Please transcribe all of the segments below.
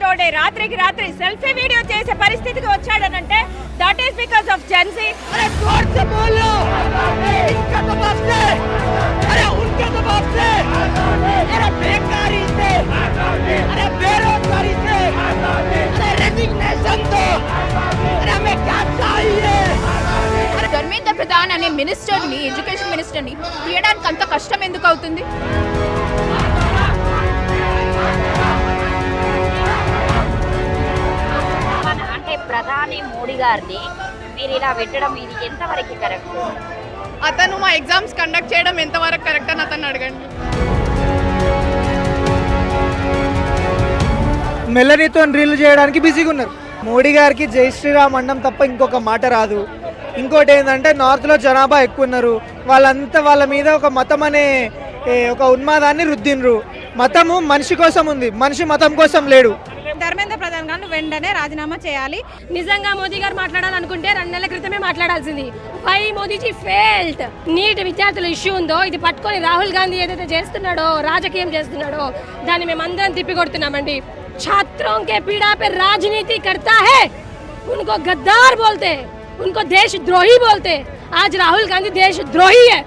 అలాంటోడే రాత్రికి రాత్రి selfie video చేసే పరిస్థితికి వచ్చాడనంటే that is because of Gen Z. Dharmendra Pradhan అనే మినిస్టర్ని, ఎడ్యుకేషన్ మినిస్టర్ని తీయడానికి అంత కష్టం ఎందుకు అవుతుంది? అంటే ప్రధాని మోడీ గారిని మీరు ఇలా పెట్టడం ఇది ఎంతవరకు కరెక్ట్? అతను మా ఎగ్జామ్స్ కండక్ట్ చేయడం ఎంతవరకు కరెక్ట్ అని అతను అడగండి. మెల్లనితో రీల్ చేయడానికి బిజీగా ఉన్నారు. మోడీ గారికి జై శ్రీరామ్ అన్నం తప్ప ఇంకొక మాట రాదు. ఇంకోటి ఏంటంటే నార్త్లో జనాభా ఎక్కువ ఉన్నారు, వాళ్ళంతా వాళ్ళ మీద ఒక మతం అనే ఒక ఉన్మాదాన్ని రుద్దినరు. మతము మనిషి కోసం ఉంది, మనిషి మతం కోసం లేడు. ధర్మేంద్ర ప్రధాన్ గారు వెంటనే రాజీనామా చేయాలి. నిజంగా మోదీ గారు మాట్లాడాలనుకుంటే 2 నెలల క్రితమే మాట్లాడాల్సింది. Why Modiji failed. నీట్ విద్యార్థుల ఇష్యూ ఉందో ఇది పట్టుకొని రాహుల్ గాంధీ ఏదైతే చేస్తున్నాడో, రాజకీయం చేస్తున్నాడో దాన్ని మేమందరం తిప్పికొడుతున్నామండి. छात्रों के पीड़ा पे राजनीति करता है, उनको गद्दार बोलते, उनको देशद्रोही बोलते. आज राहुल गांधी देशद्रोही है.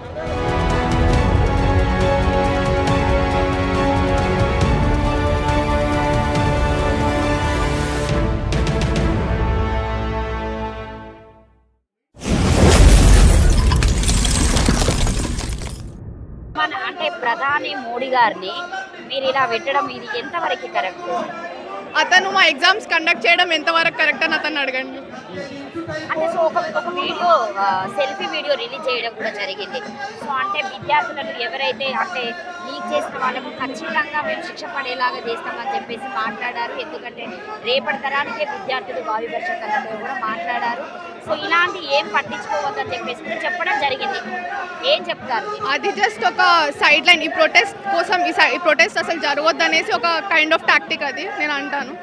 అంటే ప్రధాని మోడీ గారిని మీరు ఇలా పెట్టడం ఇది ఎంతవరకు కరెక్ట్? అతను మా ఎగ్జామ్స్ కండక్ట్ చేయడం ఎంతవరకు కరెక్ట్ అని అతను అడగండి. అంటే సో ఒక వీడియో సెల్ఫీ వీడియో రిలీజ్ చేయడం కూడా జరిగింది. సో అంటే విద్యార్థులను ఎవరైతే అంటే లీక్ చేసిన వాళ్ళకు ఖచ్చితంగా మేము శిక్ష పడేలాగా చేస్తామని చెప్పేసి మాట్లాడారు. ఎందుకంటే రేపటి తరానికే విద్యార్థులు భావి భవిష్యత్ అన్నట్టు కూడా మాట్లాడారు. సో ఇలాంటి ఏం పట్టించుకోవద్దని చెప్పేసి కూడా చెప్పడం జరిగింది. ఏం చెప్తారు? అది జస్ట్ ఒక సైడ్ లైన్. ఈ ప్రొటెస్ట్ కోసం ఈ ప్రొటెస్ట్ అసలు జరగొద్దు అనేసి ఒక కైండ్ ఆఫ్ టాక్టిక్ అది నేను అంటాను.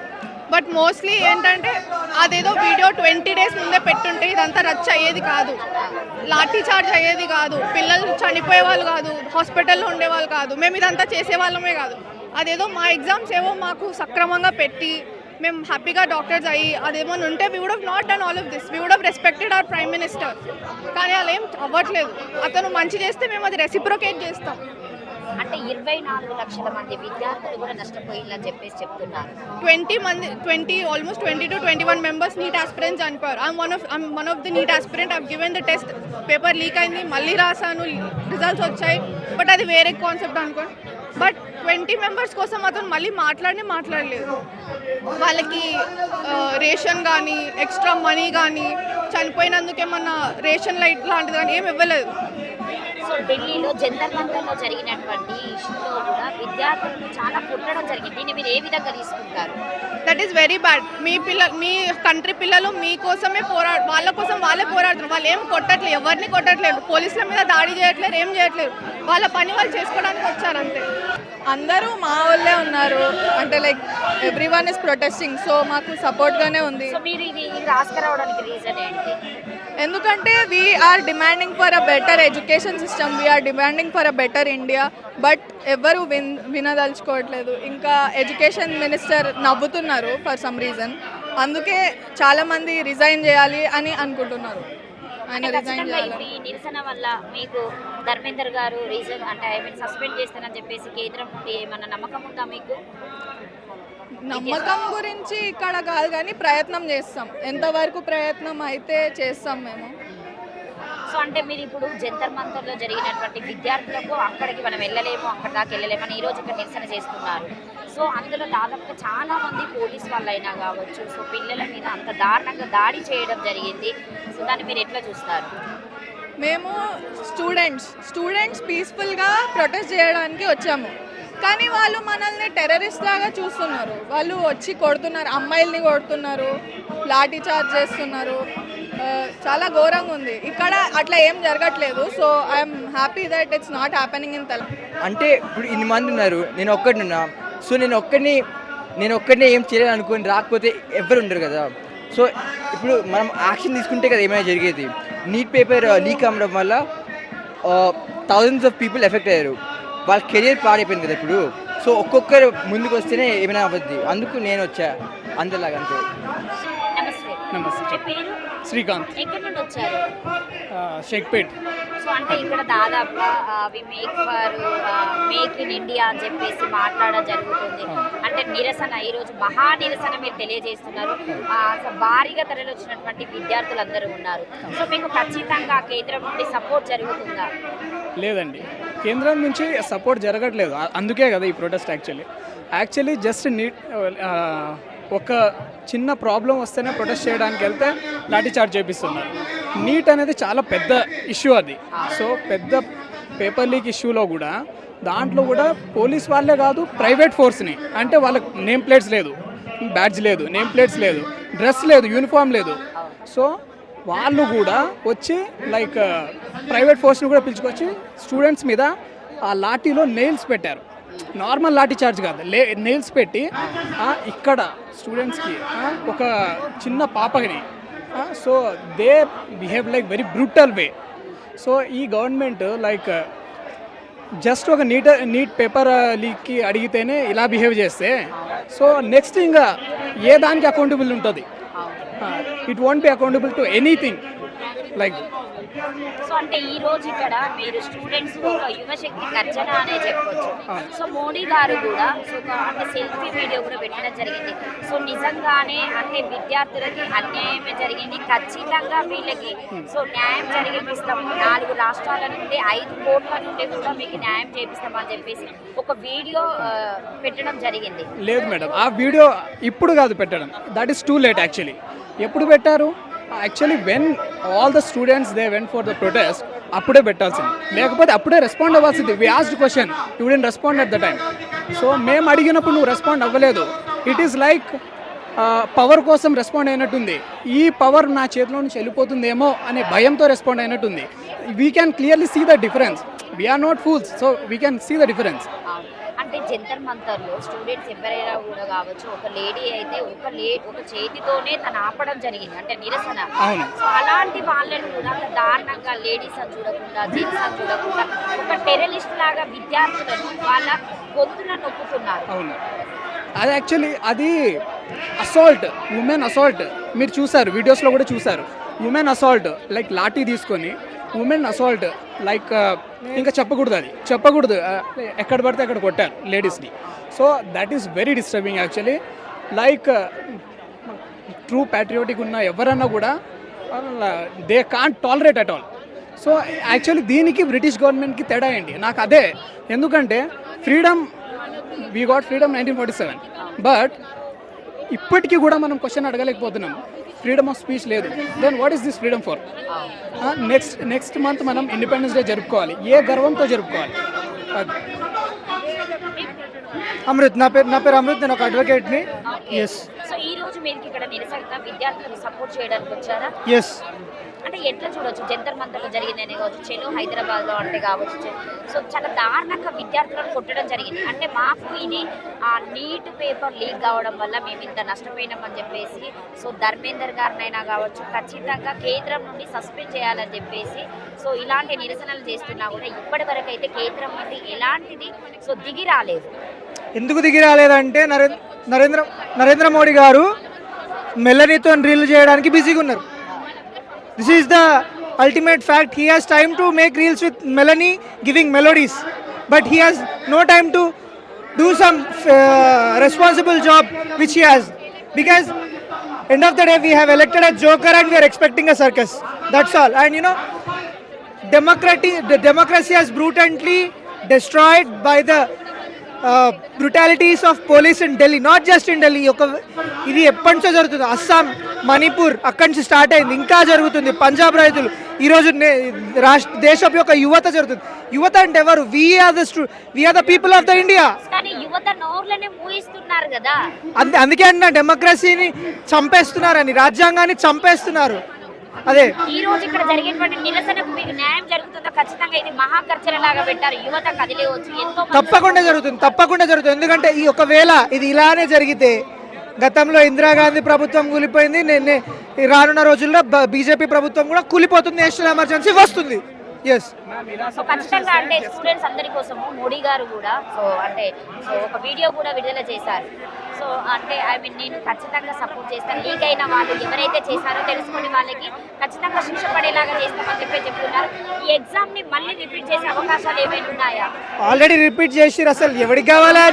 బట్ మోస్ట్లీ ఏంటంటే అదేదో వీడియో 20 డేస్ ముందే పెట్టుంటే ఇదంతా రచ్చ అయ్యేది కాదు, లాఠీ చార్జ్ అయ్యేది కాదు, పిల్లలు చనిపోయే వాళ్ళు కాదు, హాస్పిటల్లో ఉండేవాళ్ళు కాదు, మేము ఇదంతా చేసేవాళ్ళమే కాదు. అదేదో మా ఎగ్జామ్స్ ఏవో మాకు సక్రమంగా పెట్టి మేము హ్యాపీగా డాక్టర్స్ అయ్యి అదేమన్నా ఉంటే we would have not done all of this. We would have respected our prime minister. కానీ అలా ఏం అవ్వట్లేదు. అతను మంచి చేస్తే మేము అది రెసిప్రొకేట్ చేస్తాం. అంటే 24 లక్షల మంది విద్యార్థులు కూడా నష్టపోయిందని చెప్పేసి చెప్తున్నారు. 20 almost 20 to 21 members NEET aspirants చనిపోయారు. I'm one of the NEET aspirant. I given the test, paper leak అయింది, మళ్ళీ రాసాను, రిజల్ట్స్ వచ్చాయి. బట్ అది వేరే కాన్సెప్ట్ అనుకోండి. బట్ 20 మెంబర్స్ కోసం అతను మళ్ళీ మాట్లాడలేదు. వాళ్ళకి రేషన్ కానీ ఎక్స్ట్రా మనీ కానీ చనిపోయినందుకు ఏమన్నా రేషన్ లైట్ లాంటిది కానీ ఏమి ఇవ్వలేదు. సో ఢిల్లీలో జంతర్ మంతర్లో జరిగినటువంటి ఇష్యూలో కూడా విద్యార్థులను చాలా కొట్టడం జరిగింది. దీన్ని మీరు ఏ విధంగా తీసుకుంటారు? That is very bad. Me country పిల్లలు మీకోసమే వాళ్ళ కోసం వాళ్ళే పోరాడుతున్నారు. వాళ్ళు ఏం కొట్టట్లేదు, ఎవరిని కొట్టట్లేదు, పోలీసుల మీద దాడి చేయట్లేదు, ఏం చేయట్లేదు. వాళ్ళ పని వాళ్ళు చేసుకోవడానికి వచ్చారు అంతే. అందరూ మా వాళ్ళే ఉన్నారు. అంటే like every one is protesting. So మాకు సపోర్ట్గానే ఉంది. సో మీరు ఇది రాసుకురావడానికి రీజన్ ఏంటి? ఎందుకంటే we are demanding for a better education system, we are demanding for a better India. But ఎవరు వినదలుచుకోవట్లేదు. ఇంకా ఎడ్యుకేషన్ మినిస్టర్ నవ్వుతున్నారు ఫర్ సమ్ రీజన్. అందుకే చాలామంది రిజైన్ చేయాలి అని అనుకుంటున్నారు. ఆయన రిజైన్ చేయాలి. నిరసన వల్ల మీకు ధర్మేందర్ గారు రీజన్ అంటే సస్పెండ్ చేస్తానని చెప్పేసి కేంద్రం నుండి ఏమన్నా నమ్మకం ఉందా మీకు? నమ్మకం గురించి ఇక్కడ కాదు కానీ ప్రయత్నం చేస్తాం. ఎంతవరకు ప్రయత్నం అయితే చేస్తాం మేము. సో అంటే మీరు ఇప్పుడు జంతర్ మంతర్లో జరిగినటువంటి విద్యార్థులకు అక్కడికి మనం వెళ్ళలేము, అక్కడ దాకా వెళ్ళలేమని ఈరోజు ఇక్కడ నిరసన చేస్తున్నారు. సో అందులో దాదాపుగా చాలామంది పోలీస్ వాళ్ళైనా కావచ్చు, సో పిల్లల మీద అంత దారుణంగా దాడి చేయడం జరిగింది. సో దాన్ని మీరు ఎట్లా చూస్తారు? మేము స్టూడెంట్స్ పీస్ఫుల్గా ప్రొటెస్ట్ చేయడానికి వచ్చాము. కానీ వాళ్ళు మనల్ని టెర్రరిస్ట్ లాగా చూస్తున్నారు. వాళ్ళు వచ్చి కొడుతున్నారు, అమ్మాయిల్ని కొడుతున్నారు, లాఠీ చార్జ్ చేస్తున్నారు. చాలా ఘోరంగా ఉంది. ఇక్కడ అట్లా ఏం జరగట్లేదు. So I'm happy that it's not happening in Telangana. అంటే ఇప్పుడు ఇన్ని మంది ఉన్నారు, నేను ఒక్కడినున్నా. సో నేను ఒక్కడినే ఏం చేయాలి అనుకుని రాకపోతే ఎవరు ఉండరు కదా. సో ఇప్పుడు మనం యాక్షన్ తీసుకుంటే కదా ఏమైనా జరిగేది. నీట్ పేపర్ లీక్ అవ్వడం వల్ల థౌజండ్స్ ఆఫ్ పీపుల్ ఎఫెక్ట్ అయ్యారు. వాళ్ళ కెరియర్ పాడైపోయింది కదా ఇప్పుడు. సో ఒక్కొక్కరు ముందుకు వస్తేనే ఏమైనా అవ్వద్ది, అందుకు నేను వచ్చా అంతేలాగా అంతే. నమస్తే. నమస్తే. మీ పేరు? శ్రీకాంత్, ఎక్కడి నుండి వచ్చారు? షేక్పేట్. సో అంటే ఇక్కడ దాదాపుగా వి మేక్ ఇన్ ఇండియా అని చెప్పేసి మాట్లాడడం జరుగుతుంది. అంటే నిరసన, ఈరోజు మహా నిరసన మీరు తెలియజేస్తున్నారు. సో భారీగా తరలి వచ్చినటువంటి విద్యార్థులందరూ ఉన్నారు. సో మీకు ఖచ్చితంగా కేంద్రం నుండి సపోర్ట్ జరుగుతుందా? లేదండి, కేంద్రం నుంచి సపోర్ట్ జరగట్లేదు. అందుకే కదా ఈ ప్రొటెస్ట్. యాక్చువల్లీ జస్ట్ ఒక చిన్న ప్రాబ్లం వస్తేనే ప్రొటెస్ట్ చేయడానికి వెళ్తే లాఠీ చార్జ్ చేపిస్తున్నారు. నీట్ అనేది చాలా పెద్ద ఇష్యూ అది. సో పెద్ద పేపర్ లీక్ ఇష్యూలో కూడా దాంట్లో కూడా పోలీస్ వాళ్ళే కాదు, ప్రైవేట్ ఫోర్స్ని, అంటే వాళ్ళకి నేమ్ ప్లేట్స్ లేదు, బ్యాడ్జ్ లేదు, నేమ్ ప్లేట్స్ లేదు, డ్రెస్ లేదు, యూనిఫామ్ లేదు. సో వాళ్ళు కూడా వచ్చి లైక్ ప్రైవేట్ ఫోర్స్ని కూడా పిలుచుకొచ్చి స్టూడెంట్స్ మీద ఆ లాఠీలో నెయిల్స్ పెట్టారు. నార్మల్ లాఠీ చార్జ్ కాదు, నెయిల్స్ పెట్టి ఇక్కడ స్టూడెంట్స్కి ఒక చిన్న పాపని, so they behave like very brutal way. So ఈ గవర్నమెంట్ లైక్ జస్ట్ ఒక నీట్ పేపర్ లీక్కి అడిగితేనే ఇలా బిహేవ్ చేస్తే, సో నెక్స్ట్ ఇంకా ఏ దానికి అకౌంటబుల్ ఉంటుంది? It won't be accountable to anything like. So అంటే ఈ రోజు ఇక్కడ మీరు స్టూడెంట్స్ ఒక యువశక్తి గర్జన అనే చెప్పొచ్చు. సో మోడీ గారు కూడా సో అంటే సెల్ఫీ వీడియో కూడా పెట్టడం జరిగింది. సో నిజంగానే అంటే విద్యార్థులకి అన్యాయమే జరిగింది, ఖచ్చితంగా వీళ్ళకి సో న్యాయం జరిగిపిస్తాము, 4 రాష్ట్రాల నుండి 5 కోట్ల నుండి కూడా మీకు న్యాయం చేపిస్తామని చెప్పేసి ఒక వీడియో పెట్టడం జరిగింది. లేదు మేడం, ఆ వీడియో ఇప్పుడు కాదు పెట్టడం, that is too late. Actually ఎప్పుడు పెట్టారు? Actually when all the students they went for the protest, అప్పుడే పెట్టాల్సింది, లేకపోతే అప్పుడే రెస్పాండ్ అవ్వాల్సింది. We asked question, you didn't respond at the time. So మేము అడిగినప్పుడు నువ్వు రెస్పాండ్ అవ్వలేదు. ఇట్ ఈస్ లైక్ పవర్ కోసం రెస్పాండ్ అయినట్టుంది. ఈ పవర్ నా చేతిలో నుంచి వెళ్ళిపోతుందేమో అనే భయంతో రెస్పాండ్ అయినట్టుంది. We can clearly see the difference. We are not fools, so we can see the difference. అంటే జంతర్ మంతర్లో స్టూడెంట్స్ ఎవరైనా కూడా కావచ్చు, ఒక లేడీ అయితే ఒక చేతితోనే తను ఆపడం జరిగింది, అంటే నిరసన. సో అలాంటి వాళ్ళని కూడా దారుణంగా లేడీస్ అని చూడకుండా, జెంట్స్ అని చూడకుండా ఒక టెర్రరిస్ట్ లాగా విద్యార్థులను వాళ్ళ గొంతులను నొక్కుతున్నారు. అవును, అది యాక్చువల్లీ అది అసాల్ట్, ఉమెన్ అసాల్ట్. మీరు చూసారు, వీడియోస్లో కూడా చూసారు. ఉమెన్ అసాల్ట్ లైక్ లాఠీ తీసుకొని ఉమెన్ అసాల్ట్ లైక్ ఇంకా చెప్పకూడదు ఎక్కడ పడితే అక్కడ కొట్టారు లేడీస్ని. So that is very disturbing actually. Like true patriotic ఉన్న ఎవరన్నా కూడా they can't tolerate at all. So actually దీనికి బ్రిటిష్ గవర్నమెంట్కి తేడా ఏంటి నాకు అదే. ఎందుకంటే freedom, we got freedom 1947, but ఇప్పటికీ కూడా మనం క్వశ్చన్ అడగలేకపోతున్నాం. ఫ్రీడమ్ ఆఫ్ స్పీచ్ లేదు. Then what is this freedom for? Next month మనం ఇండిపెండెన్స్ డే జరుపుకోవాలి, ఏ గర్వంతో జరుపుకోవాలి? అమృత్, నా పేరు అమృత్, నేను ఒక అడ్వకేట్ని. ఎస్. సో ఈ రోజు మీరు ఇక్కడ నిరసనగా విద్యార్థులకు సపోర్ట్ చేయడానికి వచ్చారా? ఎస్. అంటే ఎట్లా చూడొచ్చు, జంతర్ మంతర్లో జరిగిందనే కావచ్చు, చెలో హైదరాబాద్లో అంటే కావచ్చు, సో చాలా దారుణంగా విద్యార్థులను కొట్టడం జరిగింది. అంటే మాకు ఇది నీట్ పేపర్ లీక్ కావడం వల్ల మేము ఇంత నష్టపోయినామని చెప్పేసి సో ధర్మేందర్ గారినైనా కావచ్చు ఖచ్చితంగా కేంద్రం నుండి సస్పెండ్ చేయాలని చెప్పేసి సో ఇలాంటి నిరసనలు చేస్తున్నా కూడా ఇప్పటి వరకు అయితే కేంద్రం నుండి ఎలాంటిది సో దిగి రాలేదు. ఎందుకు దిగి రాలేదంటే నరేంద్ర మోడీ గారు మెల్లనీతో రీల్ చేయడానికి బిజీగా ఉన్నారు. This is the ultimate fact. He has time to make reels with Melanie giving melodies, but he has no time to do some responsible job which he has, because end of the day we have elected a joker and we are expecting a circus. That's all. And you know, the democracy has brutally destroyed by the brutalities of police in Delhi, not just in Delhi. ఇది ఎప్పటి నుంచో జరుగుతుంది. అస్సాం, మణిపూర్ అక్కడి నుంచి start అయింది, ఇంకా జరుగుతుంది. పంజాబ్ రైతులు, ఈరోజు దేశం యొక్క యువత జరుగుతుంది. యువత అంటే ఎవరు? We are the people of the India. యువత నోర్లనే మూయిస్తున్నారు కదా, అందుకే అన్న డెమోక్రసీని చంపేస్తున్నారని, రాజ్యాంగాన్ని చంపేస్తున్నారు. అదే ఈ రోజు ఇక్కడ జరిగేటువంటి నిరసనకు మీకు న్యాయం జరుగుతుందో? ఖచ్చితంగా ఇది మహాకర్చన లాగా పెట్టారు, యువత కదిలేవచ్చు. ఎంతో తప్పకుండా జరుగుతుంది. ఎందుకంటే ఈ ఒకవేళ ఇది ఇలానే జరిగితే, గతంలో ఇందిరాగాంధీ ప్రభుత్వం కూలిపోయింది, రానున్న రోజుల్లో బీజేపీ ప్రభుత్వం కూడా కూలిపోతుంది, నేషనల్ ఎమర్జెన్సీ వస్తుంది. ఎస్. సో ఖచ్చితంగా అంటే స్టూడెంట్స్ అందరి కోసము మోడీ గారు కూడా ఒక వీడియో కూడా విడుదల చేశారు. సో అంటే ఐ మీన్ నేను ఖచ్చితంగా సపోర్ట్ చేస్తాను. లీక్ అయిన వాళ్ళు ఎవరైతే చేశారో తెలుసుకుని వాళ్ళకి ఖచ్చితంగా శిక్ష పడేలాగా చేస్తామని చెప్తున్నారు. ఈ ఎగ్జామ్ ని మళ్ళీ రిపీట్ చేసే అవకాశాలు ఏమైనా ఉన్నాయా? ఆల్రెడీ రిపీట్ చేసిరు. అసలు ఎవరికి కావాలా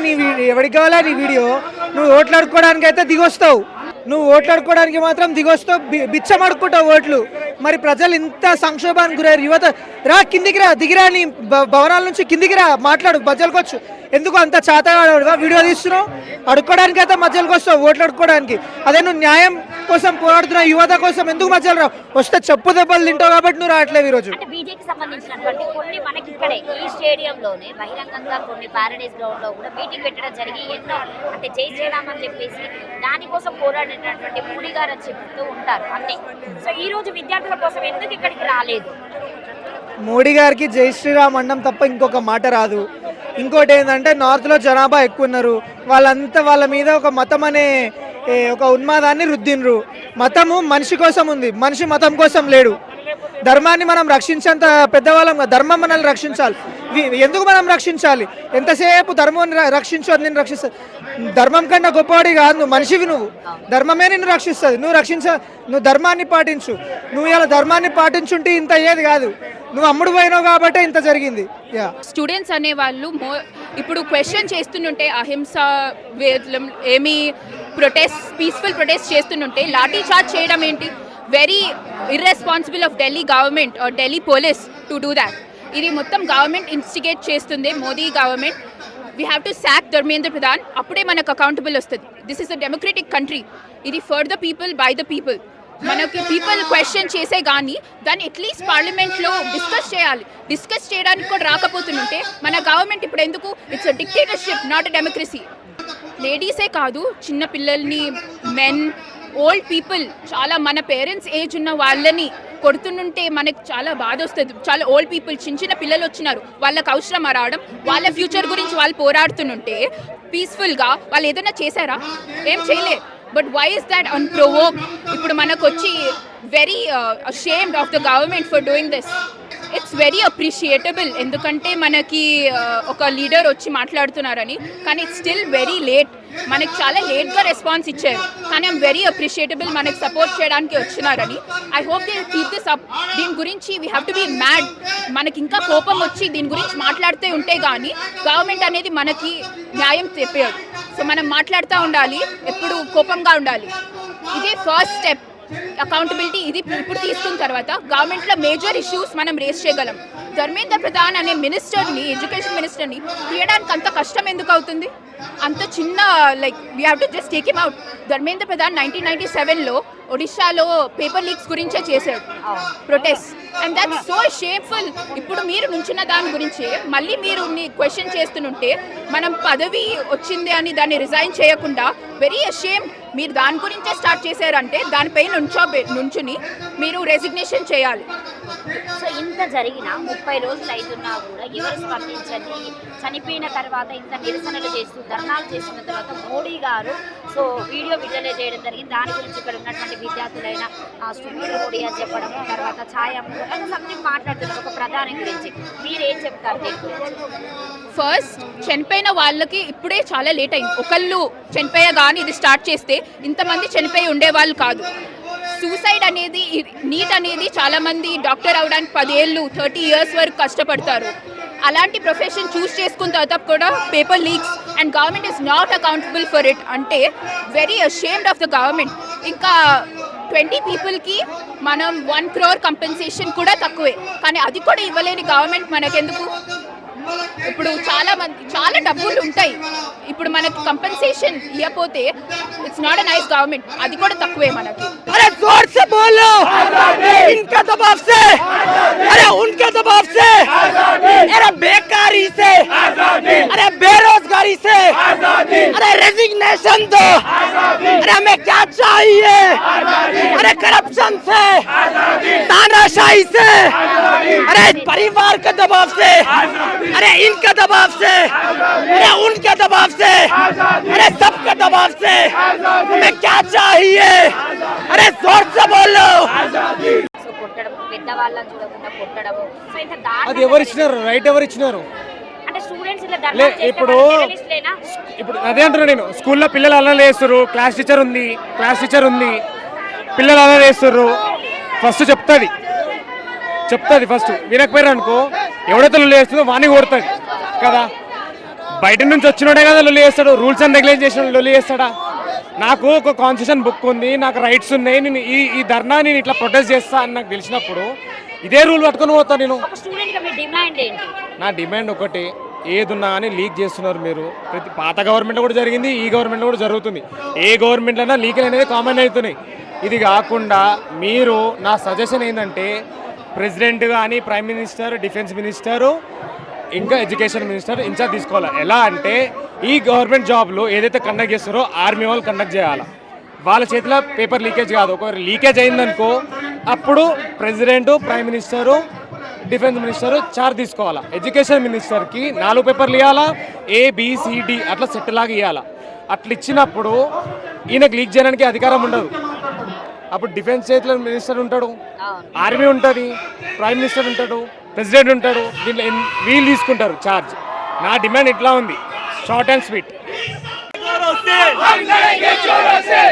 నీ వీడియో? నువ్వు ఓట్లాడుకోవడానికి అయితే దిగొస్తావు, నువ్వు ఓట్లాడుకోవడానికి మాత్రం దిగొస్తావు, బిచ్చమడుకుంటావు ఓట్లు. మరి ప్రజలు ఇంత సంక్షోభానికి గురయ్యారు. యువత రా కిందికి రా, దిగిరా, నీ భవనాల నుంచి కిందికి రా, మాట్లాడు, మధ్యలోకి వచ్చు. ఎందుకు అంత చాతగా వీడియో తీస్తున్నావు? అడుక్కోవడానికి అయితే మధ్యలోకి వస్తావు, ఓట్లు అడుక్కోవడానికి. అదే నువ్వు న్యాయం కోసం పోరాడుతున్న యువత కోసం ఎందుకు మధ్యలో రావు? వస్తే చెప్పు దెబ్బలు తింటావు కాబట్టి నువ్వు రావట్లేవు ఈరోజు. అంటే బీజేపీకి సంబంధించినటువంటి కొన్ని మనకి ఇక్కడే ఈ స్టేడియంలోనే బహిరంగంగా కొన్ని ప్యారడైజ్ గ్రౌండ్ లో కూడా మీటింగ్ పెట్టడం జరిగి ఎన్నో అంటే జై శ్రీరామ్ అని చెప్పేసి దానికోసం పోరాడినటువంటి మోడీ గారు అని చెప్తూ ఉంటారు అన్ని. సో ఈ రోజు విద్యార్థుల కోసం ఎందుకు ఇక్కడికి రాలేదు? మోడీ గారికి జై శ్రీరామ్ అన్నం తప్ప ఇంకొక మాట రాదు. ఇంకోటి ఏంటంటే నార్త్లో జనాభా ఎక్కువ ఉన్నారు, వాళ్ళ మీద ఒక మతం అనే ఒక ఉన్మాదాన్ని రుద్దినరు. మతము మనిషి కోసం ఉంది, మనిషి మతం కోసం లేడు. ధర్మాన్ని మనం రక్షించేంత పెద్దవాళ్ళం, ధర్మం మనల్ని రక్షించాలి. ఎందుకు మనం రక్షించాలి? ఎంతసేపు ధర్మాన్ని రక్షించు, నేను రక్షిస్తాను. ధర్మం కన్నా గొప్పవాడి కాదు, నువ్వు మనిషివి, నువ్వు ధర్మమే నిన్ను రక్షిస్తుంది. నువ్వు ధర్మాన్ని పాటించు. నువ్వు ఇలా ధర్మాన్ని పాటించుంటే ఇంత అయ్యేది కాదు. నువ్వు అమ్ముడు పోయినావు కాబట్టి ఇంత జరిగింది. స్టూడెంట్స్ అనేవాళ్ళు ఇప్పుడు క్వశ్చన్ చేస్తుంటే అహింస ఏమి పీస్ఫుల్ ప్రొటెస్ట్ చేస్తుంటే లాఠీ చార్జ్ చేయడం ఏంటి? Very irresponsible of Delhi government or Delhi police to do that. ఇది మొత్తం గవర్నమెంట్ ఇన్స్టిగేట్ చేస్తుంది, Modi government. We have to sack Dharmendra Pradhan, అప్పుడే మనకు అకౌంటబుల్ వస్తుంది. This is a democratic country. ఇది for the people by the people. మనకి పీపుల్ క్వశ్చన్ చేసే కానీ దాన్ని అట్లీస్ట్ పార్లమెంట్లో డిస్కస్ చేయాలి. డిస్కస్ చేయడానికి కూడా రాకపోతుంటే మన గవర్నమెంట్ ఇప్పుడు ఎందుకు? It's a dictatorship, not a democracy. లేడీసే కాదు, చిన్న పిల్లల్ని, మెన్, ఓల్డ్ పీపుల్, చాలా మన పేరెంట్స్ ఏజ్ ఉన్న వాళ్ళని కొడుతుంటే మనకు చాలా బాధ వస్తుంది. చాలా ఓల్డ్ పీపుల్, చిన్న పిల్లలు వచ్చినారు, వాళ్ళకి అవసరం రావడం, వాళ్ళ ఫ్యూచర్ గురించి వాళ్ళు పోరాడుతుంటే పీస్ఫుల్గా వాళ్ళు ఏదైనా చేశారా? ఏం చేయలేదు. But why is that unprovoke? ఇప్పుడు మనకు వచ్చి very ashamed of the government for doing this. It's very appreciatable, ఎందుకంటే మనకి ఒక లీడర్ వచ్చి మాట్లాడుతున్నారని. కానీ ఇట్స్ స్టిల్ వెరీ లేట్. మనకి చాలా లేట్గా రెస్పాన్స్ ఇచ్చారు, కానీ ఐమ్ వెరీ అప్రిషియేటబుల్ మనకి సపోర్ట్ చేయడానికి వచ్చినారని. I hope they keep this up. దీని గురించి we have to be mad. మనకి ఇంకా కోపం వచ్చి దీని గురించి మాట్లాడితే ఉంటే కానీ గవర్నమెంట్ అనేది మనకి న్యాయం చెప్పేది. సో మనం మాట్లాడుతూ ఉండాలి, ఎప్పుడు కోపంగా ఉండాలి. ఇదే ఫస్ట్ స్టెప్. అకౌంటబిలిటీ ఇది ఇప్పుడు తీసుకున్న తర్వాత గవర్నమెంట్లో మేజర్ ఇష్యూస్ మనం రేస్ చేయగలం. ధర్మేంద్ర ప్రధాన్ అనే మినిస్టర్ని, ఎడ్యుకేషన్ మినిస్టర్ని తీయడానికి అంత కష్టం ఎందుకు అవుతుంది? అంత చిన్న we have to just take him out. Dharmendra Pradhan 1997లో ఒడిశాలో పేపర్ లీక్స్ గురించే చేశాడు protest, and that's so shameful. ఇప్పుడు మీరు నుంచున్న దాని గురించి మళ్ళీ మీరు క్వశ్చన్ చేస్తుంటే మనం పదవి వచ్చింది అని దాన్ని రిజైన్ చేయకుండా వెరీ అషేమ్డ్. మీరు దాని గురించే స్టార్ట్ చేశారంటే దానిపై నుంచుని మీరు రెసిగ్నేషన్ చేయాలి. సో ఇంత జరిగిన 30 రోజులు అవుతున్నా కూడా ఎవరు స్పందించండి. చనిపోయిన తర్వాత ఇంత నిరసనలు చేస్తూ ధర్నాలు చేస్తున్న తర్వాత మోడీ గారు సో వీడియో విడుదల చేయడం జరిగింది. దాని గురించి ఇక్కడ ఉన్నటువంటి విద్యార్థులైన స్టూడెంట్ మోడీ అని చెప్పడము, తర్వాత ఛాయము అలా సంథింగ్ మాట్లాడుతున్నారు ఒక ప్రధాని గురించి. మీరేం చెప్తారు దీని గురించి? ఫస్ట్, చనిపోయిన వాళ్ళకి ఇప్పుడే చాలా లేట్ అయింది. ఒకళ్ళు చనిపోయా కానీ ఇది స్టార్ట్ చేస్తే ఇంతమంది చనిపోయి ఉండేవాళ్ళు కాదు. సూసైడ్ అనేది, నీట్ అనేది చాలామంది డాక్టర్ అవడానికి 10 ఏళ్ళు 30 years వరకు కష్టపడతారు. అలాంటి ప్రొఫెషన్ చూస్ చేసుకున్న తర్వాత కూడా paper leaks and government is not accountable for it అంటే very ashamed of the government. ఇంకా 20 పీపుల్కి మనం 1 crore కంపెన్సేషన్ కూడా తక్కువే, కానీ అది కూడా ఇవ్వలేని గవర్నమెంట్ మనకెందుకు? ఇప్పుడు చాలా డబ్బులు ఉంటాయి, ఇప్పుడు మనకి కంపెన్సేషన్ ఇవ్వకపోతే it's not a nice government. అది కూడా తక్కువే మనకి. अरे जोर से बोलो, इनका दबाव से, अरे उनके दबाव से, अरे बेकारी से, अरे बेरोजगारी से, अरे रेजिग्नेशन दो, अरे हमें क्या चाहिए? अरे करप्शन से, तानाशाही से, अरे परिवार के दबाव से, अरे इनके दबाव से, अरे उनके दबाव से, अरे सबके दबाव से, हमें क्या चाहिए? अरे जोर से बोलो. సో కొట్టడం, పెద్ద పెద్దవాళ్ళని చూడకుండా కొట్టడము సో ఇంత అది దారుణంగా ఎవరు ఇచ్చినారు, రైట్ ఎవరు ఇచ్చినారు? అంటే స్టూడెంట్స్ ఇలా లే, ధర్నా చేస్తే ఇప్పుడు వాళ్ళు టెర్రరిస్టులేనా? ఇప్పుడు అదే అంటున్నా నేను, స్కూల్లో పిల్లలు అలా వేస్తారు, క్లాస్ టీచర్ ఉంది, పిల్లలు అలా వేస్తారు, ఫస్ట్ చెప్తుంది ఫస్ట్ వినకపోయారు అనుకో, ఎవడైతే లొల్లి వేస్తుందో వాణ్ణి కొడుతుంది కదా. బయట నుంచి వచ్చినోడే కదా లొల్లి చేస్తాడు, రూల్స్ అండ్ రెగ్యులేషన్ చేసిన లొల్లి చేస్తాడా? నాకు ఒక కాన్స్టిట్యూషన్ బుక్ ఉంది, నాకు రైట్స్ ఉన్నాయి, నేను ఈ ధర్నా నేను ఇట్లా ప్రొటెస్ట్ చేస్తా అని నాకు తెలిసినప్పుడు ఇదే రూల్ పట్టుకొని పోతా నేను. ఒక స్టూడెంట్ గా మీ డిమాండ్ ఏంటి? నా డిమాండ్ ఒకటి, ఏదున్నా కానీ లీక్ చేస్తున్నారు మీరు. ప్రతి పాత గవర్నమెంట్లో కూడా జరిగింది, ఈ గవర్నమెంట్లో కూడా జరుగుతుంది. ఏ గవర్నమెంట్లో అయినా లీకులు అనేది కామన్ అవుతున్నాయి. ఇది కాకుండా మీరు, నా సజెషన్ ఏంటంటే ప్రెసిడెంట్ కానీ ప్రైమ్ మినిస్టర్, డిఫెన్స్ మినిస్టరు, ఇంకా ఎడ్యుకేషన్ మినిస్టర్ ఇన్ఛార్జ్ తీసుకోవాలి. ఎలా అంటే ఈ గవర్నమెంట్ జాబ్లో ఏదైతే కండక్ట్ చేస్తారో ఆర్మీ వాళ్ళు కండక్ట్ చేయాలి. వాళ్ళ చేతిలో పేపర్ లీకేజ్ కాదు. ఒకవేళ లీకేజ్ అయిందనుకో అప్పుడు president, prime minister, defence minister charge తీసుకోవాలా. ఎడ్యుకేషన్ మినిస్టర్కి 4 పేపర్లు ఇవ్వాలా, ABCD అట్లా సెట్ లాగా ఇవ్వాలా. అట్లా ఇచ్చినప్పుడు ఈయనకు లీక్ చేయడానికి అధికారం ఉండదు. అప్పుడు డిఫెన్స్ చేతిలో మినిస్టర్ ఉంటాడు, ఆర్మీ ఉంటుంది, ప్రైమ్ మినిస్టర్ ఉంటాడు, ప్రెసిడెంట్ ఉంటాడు. దీంట్లో వీళ్ళు తీసుకుంటారు ఛార్జ్. నా డిమాండ్ ఇట్లా ఉంది, షార్ట్ అండ్ స్వీట్.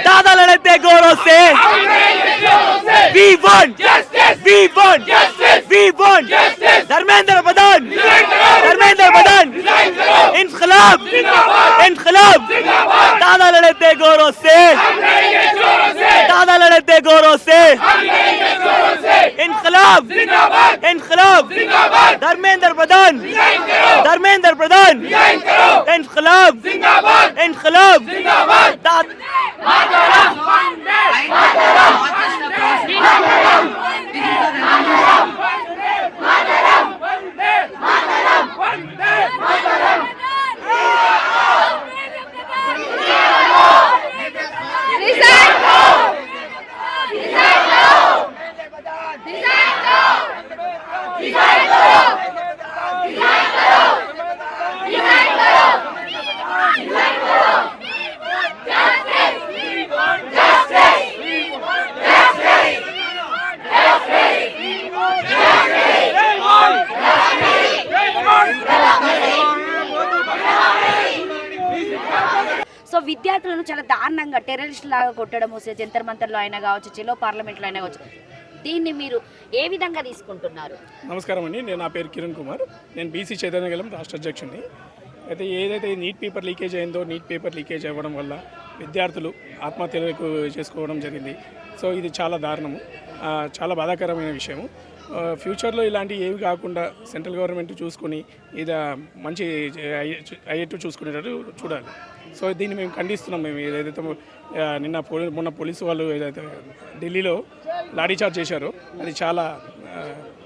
दादा लड़ते गौरव से We want धर्मेंद्र प्रधान इनकलाब दादा लड़ते गौरव से इनकलाब धर्मेंद्र प्रधान इनकलाब సో విద్యార్థులను చాలా దారుణంగా టెర్రరిస్ట్ లాగా కొట్టడం, జంతర్ మంతర్లో అయినా కావచ్చు, చెలో పార్లమెంట్లో అయినా కావచ్చు, దీన్ని మీరు ఏ విధంగా తీసుకుంటున్నారు? నమస్కారం అండి, నా పేరు కిరణ్ కుమార్. నేను బీసీ చైతన్యగలం రాష్ట్ర అధ్యక్షుడిని. అయితే ఏదైతే నీట్ పేపర్ లీకేజ్ అయిందో, నీట్ పేపర్ లీకేజ్ అవ్వడం వల్ల విద్యార్థులు ఆత్మహత్యలకు చేసుకోవడం జరిగింది. సో ఇది చాలా దారుణము, చాలా బాధాకరమైన విషయము. ఫ్యూచర్లో ఇలాంటివి ఏవి కాకుండా సెంట్రల్ గవర్నమెంట్ చూసుకొని ఇది మంచి అయ్యేట్టు చూసుకునేటట్టు చూడాలి. సో దీన్ని మేము ఖండిస్తున్నాం. మేము ఏదైతే మొన్న పోలీసు వాళ్ళు ఏదైతే ఢిల్లీలో లాఠీ చార్జ్ చేశారో అది చాలా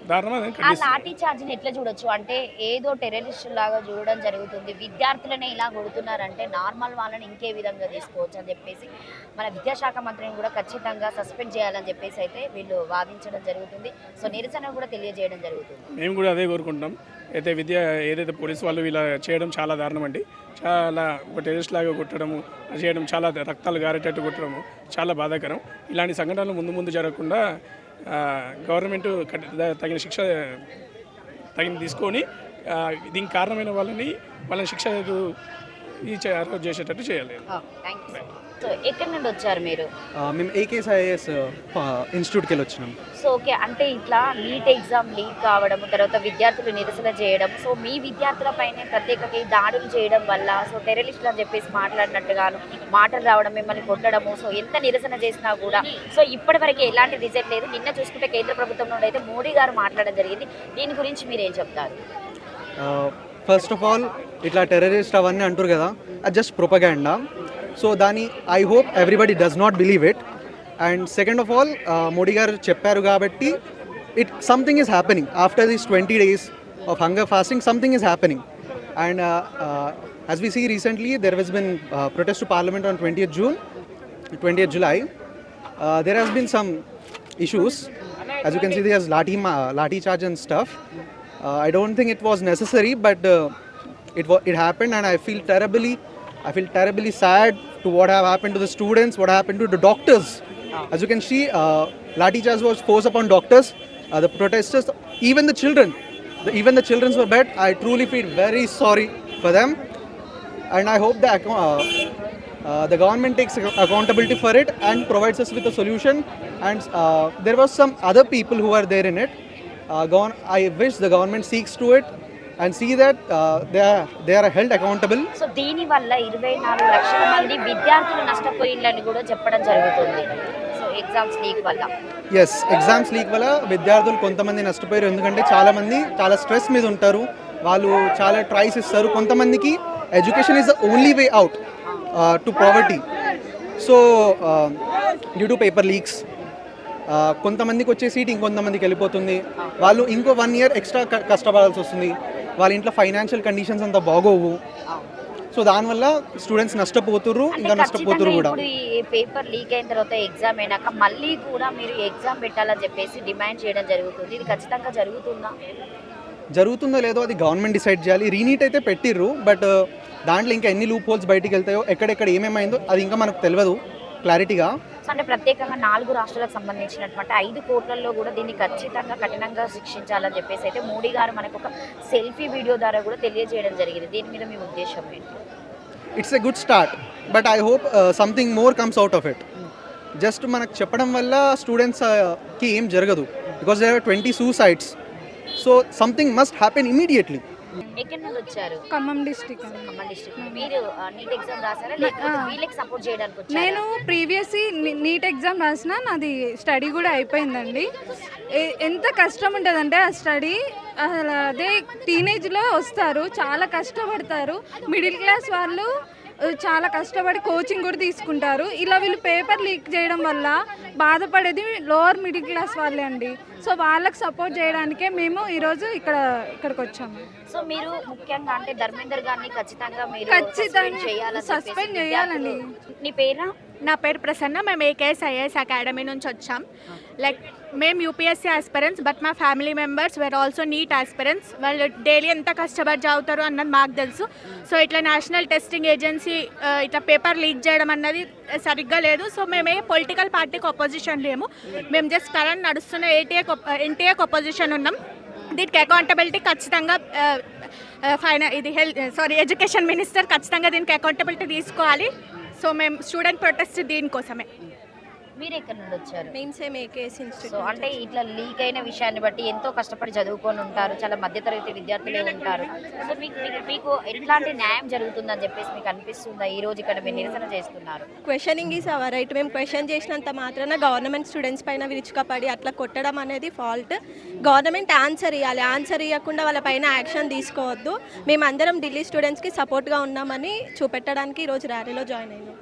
దారుణంగా ఆ లాఠీ చార్జ్ని ఎట్లా చూడొచ్చు అంటే ఏదో టెర్రరిస్ట్ లాగా చూడడం జరుగుతుంది. విద్యార్థులనే ఇలా కొడుతున్నారంటే నార్మల్ వాళ్ళని ఇంకే విధంగా తీసుకోవచ్చు అని చెప్పేసి మన విద్యాశాఖ మంత్రిని కూడా ఖచ్చితంగా సస్పెండ్ చేయాలని చెప్పేసి అయితే వీళ్ళు వాదించడం జరుగుతుంది. సో నిరసన కూడా తెలియజేయడం జరుగుతుంది. మేము కూడా అదే కోరుకుంటున్నాం. అయితే ఏదైతే పోలీసు వాళ్ళు ఇలా చేయడం చాలా దారుణం అండి. చాలా ఒక టెర్రరిస్ట్ లాగా కొట్టడము చేయడం, చాలా రక్తాలు గారేటట్టు కొట్టడము చాలా బాధాకరం. ఇలాంటి సంఘటనలు ముందు జరగకుండా గవర్నమెంట్ తగిన శిక్ష తీసుకొని దీనికి కారణమైన వాళ్ళని శిక్షకు చేసేటట్టు చేయాలి. సో ఎక్కడి నుండి వచ్చారు మీరు? మేము AKSIS ఇన్స్టిట్యూట్కి వెళ్ళి వచ్చినాం. సో ఓకే, అంటే ఇట్లా నీట్ ఎగ్జామ్ లీక్ కావడం, తర్వాత విద్యార్థులు నిరసన చేయడం, సో మీ విద్యార్థులపైనే ప్రత్యేకంగా దాడులు చేయడం వల్ల సో టెర్రరిస్టులు అని చెప్పేసి మాట్లాడినట్టుగాను మాటలు రావడం, మిమ్మల్ని కొట్టడము, సో ఎంత నిరసన చేసినా కూడా సో ఇప్పటి వరకు ఎలాంటి రిజల్ట్ లేదు. నిన్న చూసుకుంటే కేంద్ర ప్రభుత్వం నుండి అయితే మోడీ గారు మాట్లాడడం జరిగింది. దీని గురించి మీరు ఏం చెప్తారు? ఫస్ట్ ఆఫ్ ఆల్ ఇట్లా టెర్రరిస్ట్ అవన్నీ అంటారు కదా, అది జస్ట్ ప్రొపగాండా. సో దాన్ని I hope everybody does not believe it. And second of all Modi గారు చెప్పారు కాబట్టి something is happening after these 20 days of hunger fasting. Something is happening. And as we see recently, there has been protest to Parliament on 20th July. There has been some issues. As you can see, there's lathi charge and stuff. I don't think it was necessary, but it happened, and I feel terribly sad to what have happened to the students, what happened to the doctors. As you can see, lathi charge was forced upon doctors. the protesters, even the children, even the children were bad. I truly feel very sorry for them, and I hope the government takes accountability for it and provides us with a solution. And there was some other people who were there in it. I wish the government seeks to it and see that they are held accountable. So దీని వల్ల 24 లక్షల మంది విద్యార్థులు నష్టపోయిందని కూడా చెప్పడం జరుగుతుంది. So exams leak వల్ల. Yes, exams leak వల్ల విద్యార్థులు కొంతమంది నష్టపోయారు. ఎందుకంటే చాలామంది చాలా స్ట్రెస్ మీద ఉంటారు, వాళ్ళు చాలా ట్రైస్ ఇస్తారు. కొంతమందికి education is the only way out to poverty. So due to paper leaks కొంతమందికి వచ్చే సీట్ ఇంకొంతమందికి వెళ్ళిపోతుంది. వాళ్ళు ఇంకో 1 year ఎక్స్ట్రా కష్టపడాల్సి వస్తుంది. వాళ్ళ ఇంట్లో ఫైనాన్షియల్ కండిషన్స్ అంతా బాగోవు. సో దానివల్ల స్టూడెంట్స్ నష్టపోతుర్రు, ఇంకా నష్టపోతురు కూడా. ఈ పేపర్ లీక్ అయిన తర్వాత ఎగ్జామ్ అయినాక మళ్ళీ కూడా మీరు ఎగ్జామ్ పెట్టాలని చెప్పేసి డిమాండ్ చేయడం జరుగుతుంది. ఇది ఖచ్చితంగా జరుగుతుందా? జరుగుతుందో లేదో అది గవర్నమెంట్ డిసైడ్ చేయాలి. రీనీట్ అయితే పెట్టిర్రు, బట్ దాంట్లో ఇంకా ఎన్ని లూప్ హోల్స్ బయటికి వెళ్తాయో, ఎక్కడెక్కడ ఏమేమైందో అది ఇంకా మనకు తెలియదు క్లారిటీగా. అంటే ప్రత్యేకంగా 4 రాష్ట్రాలకు సంబంధించినటువంటి 5 కోట్లలో కూడా దీన్ని ఖచ్చితంగా కఠినంగా శిక్షించాలని చెప్పేసి అయితే మోడీ గారు మనకు ఒక సెల్ఫీ వీడియో ద్వారా కూడా తెలియజేయడం జరిగింది. దీని మీద మీ ఉద్దేశం ఏంటి? It's a good start, but I hope something more comes out of it. Just మనకు చెప్పడం వల్ల స్టూడెంట్స్కి ఏం జరగదు, because there are 20 suicides. So something must happen immediately. ఎక్కడి నుండి వచ్చారు? ఖమ్మం డిస్ట్రిక్ట్. ఖమ్మం డిస్ట్రిక్ట్. మీరు నీట్ ఎగ్జామ్ రాసారా లేకపోతే వీళ్ళకి సపోర్ట్ చేయడానికి వచ్చారా? నేను ప్రీవియస్ నీట్ ఎగ్జామ్ రాసిన, నాది స్టడీ కూడా అయిపోయిందండి. ఎంత కష్టం ఉంటుందంటే ఆ స్టడీ, అసలు అదే టీనేజ్లో వస్తారు, చాలా కష్టపడతారు. మిడిల్ క్లాస్ వాళ్ళు చాలా కష్టపడి కోచింగ్ కూడా తీసుకుంటారు. ఇలా వీళ్ళు పేపర్ లీక్ చేయడం వల్ల బాధపడేది లోవర్ మిడిల్ క్లాస్ వాళ్ళే అండి. సో వాళ్ళకి సపోర్ట్ చేయడానికే మేము ఈరోజు ఇక్కడికి వచ్చాము. సో మీరు ముఖ్యంగా అంటే ధర్మేందర్ గారిని ఖచ్చితంగా సస్పెండ్ చేయాలండి. నీ పేరా? నా పేరు ప్రసన్న. మేము ఏకేఎస్ ఐఏఎస్ అకాడమీ నుంచి వచ్చాం. లైక్ మేము యూపీఎస్సీ ఆస్పిరెంట్స్, బట్ మా family members were also NEET aspirants. వాళ్ళు డైలీ ఎంత కష్టపడి చదువుతారు అన్నది మాకు తెలుసు. సో ఇట్లా నేషనల్ టెస్టింగ్ ఏజెన్సీ ఇట్లా పేపర్ లీక్ చేయడం అన్నది సరిగ్గా లేదు. సో మేము పొలిటికల్ పార్టీకి అపోజిషన్ లేము. మేము జస్ట్ కరెంట్ నడుస్తున్న ఎన్టీఏకి అపోజిషన్ ఉన్నాం. దీనికి అకౌంటబిలిటీ ఖచ్చితంగా ఎడ్యుకేషన్ మినిస్టర్ ఖచ్చితంగా దీనికి అకౌంటబిలిటీ తీసుకోవాలి. సో మేము స్టూడెంట్ ప్రొటెస్ట్ దీనికోసమే. మీరు ఎక్కడి నుండి వచ్చారు? మేము సేమ్ ఏకేఎస్ సో ఇన్స్టిట్యూట్. అంటే ఇట్లా లీక్ అయిన విషయాన్ని బట్టి ఎంతో కష్టపడి చదువుకొని ఉంటారు, చాలా మధ్యతరగతి విద్యార్థులే ఉంటారు. సో మీకు ఎట్లాంటి న్యాయం జరుగుతుందని చెప్పేసి మీకు అనిపిస్తుందా ఈ రోజు ఇక్కడ మీరు నిరసన చేస్తున్నారు? Questioning is our right. మేము క్వశ్చన్ చేసినంత మాత్రాన గవర్నమెంట్ స్టూడెంట్స్ పైన విరుచుకపడి అట్లా కొట్టడం అనేది ఫాల్ట్. గవర్నమెంట్ ఆన్సర్ ఇవ్వాలి. ఆన్సర్ ఇవ్వకుండా వాళ్ళ పైన యాక్షన్ తీసుకోవద్దు. మేమందరం ఢిల్లీ స్టూడెంట్స్కి సపోర్ట్గా ఉన్నామని చూపెట్టడానికి ఈరోజు ర్యాలీలో జాయిన్ అయినాం.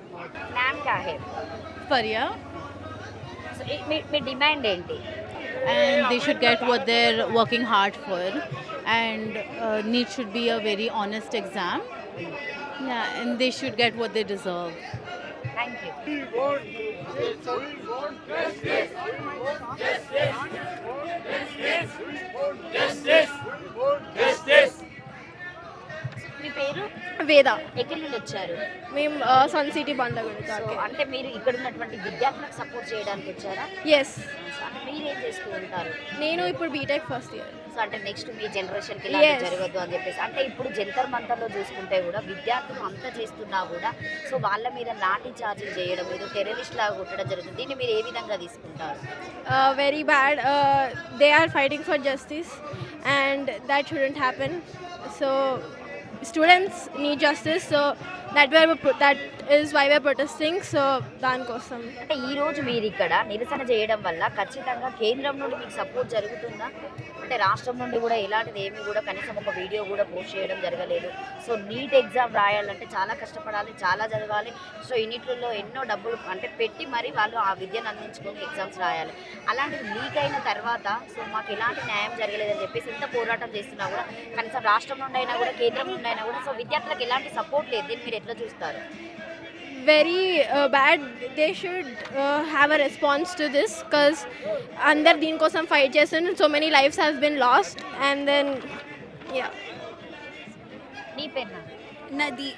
నామ్ క్యా హై? Faria, సో మీ డిమాండ్ ఏంటి? and they should get what they're working hard for, and NEET should be a very honest exam. Yeah, and they should get what they deserve. Thank you. మీ పేరు? వేద. ఎక్కడి నుండి వచ్చారు? మేము sun city Bandaguda. So అంటే మీరు ఇక్కడ ఉన్నటువంటి విద్యార్థులకు సపోర్ట్ చేయడానికి వచ్చారా? ఎస్. సో అంటే మీరు ఏం చేస్తూ ఉంటారు? నేను ఇప్పుడు బీటెక్ ఫస్ట్ ఇయర్. సో అంటే నెక్స్ట్ మీ జనరేషన్కి ఇలాంటి Yes. జరగద్దు అని చెప్పేసి అంటే ఇప్పుడు జంతర్ మంతర్లో చూసుకుంటే కూడా విద్యార్థులు అంతా చేస్తున్నా కూడా సో వాళ్ళ మీద లాఠీ చార్జీలు చేయడం, ఏదో టెర్రరిస్ట్ లాగా కొట్టడం జరుగుతుంది. దీన్ని మీరు ఏ విధంగా తీసుకుంటారు? Very bad. They are fighting for justice and that shouldn't happen. So students need justice. So that is why we're protesting. So దానికోసం. అంటే ఈ రోజు మీరు ఇక్కడ నిరసన చేయడం వల్ల ఖచ్చితంగా కేంద్రం నుండి మీకు సపోర్ట్ జరుగుతుందా? అంటే రాష్ట్రం నుండి కూడా ఇలాంటిది ఏమీ కూడా కనీసం ఒక వీడియో కూడా పోస్ట్ చేయడం జరగలేదు. సో నీట్ ఎగ్జామ్ రాయాలంటే చాలా కష్టపడాలి, చాలా చదవాలి. సో ఇన్నిట్లలో ఎన్నో డబ్బులు అంటే పెట్టి మరి వాళ్ళు ఆ విద్యను అందించుకొని ఎగ్జామ్స్ రాయాలి. అలాంటిది లీక్ అయిన తర్వాత సో మాకు ఎలాంటి న్యాయం జరగలేదని చెప్పేసి ఎంత పోరాటం చేస్తున్నా కూడా కనీసం రాష్ట్రం నుండి అయినా కూడా కేంద్రం నుండి అయినా కూడా సో విద్యార్థులకు ఎలాంటి సపోర్ట్ లేదు. దీన్ని మీరు ఎట్లా చూస్తారు? Very bad. They should have a response to this because అందరు దీనికోసం ఫైట్ చేస్తున్నారు. So many lives have been lost and then yeah. నీ పేరు? Nadi.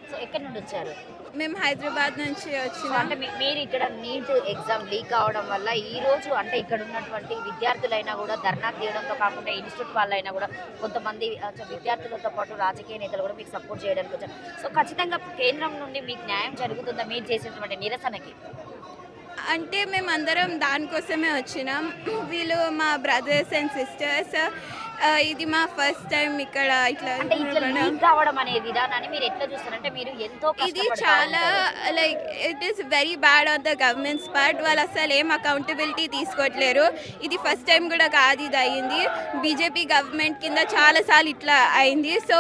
సో ఎక్కడి నుండి వచ్చారు? మేము హైదరాబాద్ నుంచి సో వచ్చినాం. అంటే మీరు ఇక్కడ నీట్ ఎగ్జామ్ లీక్ అవడం వల్ల ఈ రోజు అంటే ఇక్కడ ఉన్నటువంటి విద్యార్థులైనా కూడా ధర్నా తీయడంతో కాకుండా ఇన్స్టిట్యూట్ వాళ్ళైనా కూడా కొంతమంది విద్యార్థులతో పాటు రాజకీయ నేతలు కూడా మీకు సపోర్ట్ చేయడానికి వచ్చారు. సో ఖచ్చితంగా కేంద్రం నుండి మీకు న్యాయం జరుగుతుందా మీరు చేసినటువంటి నిరసనకి? అంటే మేమందరం దానికోసమే వచ్చినాం. వీళ్ళు మా బ్రదర్స్ అండ్ సిస్టర్స్. ఇది మా ఫస్ట్ టైం ఇక్కడ ఇట్లా అంటే ఇట్లా లీక్ కావడం అనే విధానాన్ని మీరు ఎట్లా చూస్తారంటే మీరు ఎంతో ఇది చాలా like it is very bad on the governments part. వాళ్ళు అసలు ఏం అకౌంటబిలిటీ తీసుకోవట్లేరు. ఇది ఫస్ట్ టైం కూడా కాదు, ఇది అయింది బీజేపీ గవర్నమెంట్ కింద చాలాసార్లు ఇట్లా అయింది. సో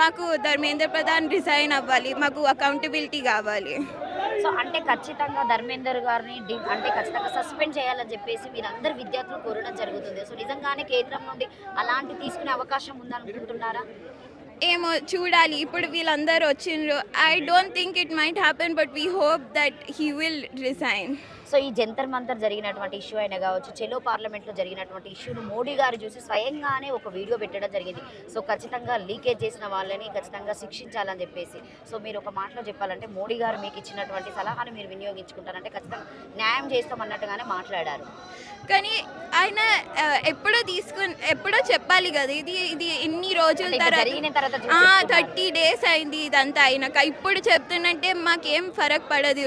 మాకు ధర్మేంద్ర ప్రధాన్ రిజైన్ అవ్వాలి, మాకు అకౌంటబిలిటీ కావాలి. సో అంటే ఖచ్చితంగా ధర్మేందర్ గారిని అంటే ఖచ్చితంగా సస్పెండ్ చేయాలని చెప్పేసి మీరు అందరు విద్యార్థులు కోరడం జరుగుతుంది. సో నిజంగానే కేంద్రం నుండి అలాంటి తీసుకునే అవకాశం ఉందనుకుంటున్నారా? ఏమో చూడాలి. ఇప్పుడు వీళ్ళందరూ వచ్చిండ్రు. I don't think it might happen but we hope that he will resign. So ఈ జంతర్ మంతర్ జరిగినటువంటి ఇష్యూ అయినా కావచ్చు, చెలో పార్లమెంట్లో జరిగినటువంటి ఇష్యూను మోడీ గారు చూసి స్వయంగానే ఒక వీడియో పెట్టడం జరిగింది. సో ఖచ్చితంగా లీకేజ్ చేసిన వాళ్ళని ఖచ్చితంగా శిక్షించాలని చెప్పేసి. సో మీరు ఒక మాటలో చెప్పాలంటే మోడీ గారు మీకు ఇచ్చినటువంటి సలహాను మీరు వినియోగించుకుంటారంటే ఖచ్చితంగా న్యాయం చేస్తామన్నట్టుగానే మాట్లాడారు. కానీ ఆయన ఎప్పుడో చెప్పాలి కదా. ఇది ఇన్ని రోజుల జరిగిన తర్వాత 30 days అయింది ఇదంతా అయినాక. ఇప్పుడు చెప్తున్నంటే మాకేం ఫరక్ పడదు.